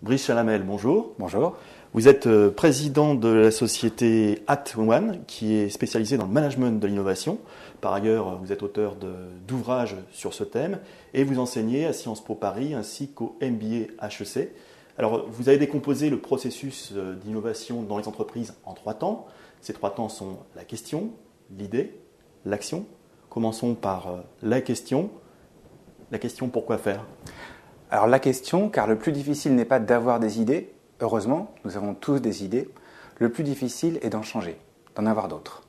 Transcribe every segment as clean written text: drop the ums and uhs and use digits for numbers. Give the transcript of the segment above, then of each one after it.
Brice Chalamel, bonjour. Bonjour. Vous êtes président de la société At1, qui est spécialisée dans le management de l'innovation. Par ailleurs, vous êtes auteur d'ouvrages sur ce thème et vous enseignez à Sciences Po Paris ainsi qu'au MBA HEC. Alors, vous avez décomposé le processus d'innovation dans les entreprises en 3 temps. Ces 3 temps sont la question, l'idée, l'action. Commençons par la question. La question, pourquoi faire ? Alors la question, car le plus difficile n'est pas d'avoir des idées. Heureusement, nous avons tous des idées. Le plus difficile est d'en changer, d'en avoir d'autres.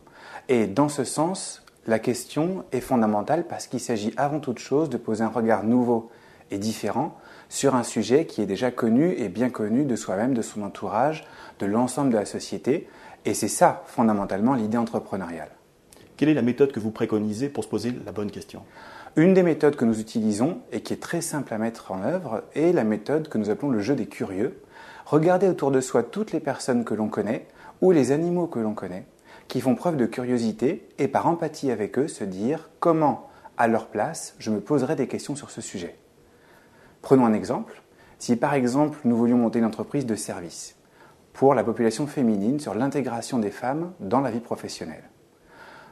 Et dans ce sens, la question est fondamentale parce qu'il s'agit avant toute chose de poser un regard nouveau et différent sur un sujet qui est déjà connu et bien connu de soi-même, de son entourage, de l'ensemble de la société. Et c'est ça, fondamentalement, l'idée entrepreneuriale. Quelle est la méthode que vous préconisez pour se poser la bonne question ? Une des méthodes que nous utilisons et qui est très simple à mettre en œuvre est la méthode que nous appelons le jeu des curieux. Regardez autour de soi toutes les personnes que l'on connaît ou les animaux que l'on connaît qui font preuve de curiosité et par empathie avec eux se dire comment, à leur place, je me poserais des questions sur ce sujet. Prenons un exemple. Si par exemple nous voulions monter une entreprise de service pour la population féminine sur l'intégration des femmes dans la vie professionnelle.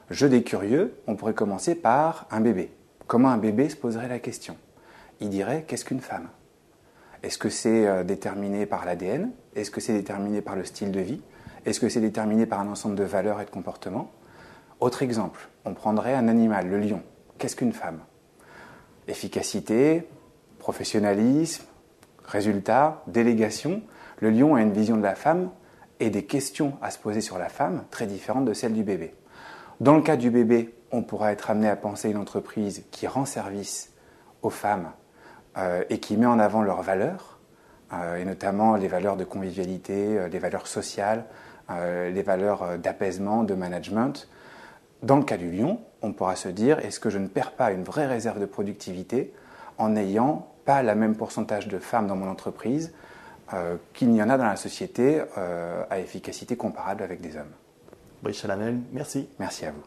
Jeu des curieux, on pourrait commencer par un bébé. Comment un bébé se poserait la question ? Il dirait « qu'est-ce qu'une femme ?» Est-ce que c'est déterminé par l'ADN ? Est-ce que c'est déterminé par le style de vie ? Est-ce que c'est déterminé par un ensemble de valeurs et de comportements ? Autre exemple, on prendrait un animal, le lion. Qu'est-ce qu'une femme ? Efficacité, professionnalisme, résultat, délégation. Le lion a une vision de la femme et des questions à se poser sur la femme très différentes de celles du bébé. Dans le cas du bébé, on pourra être amené à penser une entreprise qui rend service aux femmes et qui met en avant leurs valeurs, et notamment les valeurs de convivialité, les valeurs sociales, les valeurs d'apaisement, de management. Dans le cas du lion, on pourra se dire, est-ce que je ne perds pas une vraie réserve de productivité en n'ayant pas le même pourcentage de femmes dans mon entreprise qu'il n'y en a dans la société à efficacité comparable avec des hommes. Brice Chalamel, merci. Merci à vous.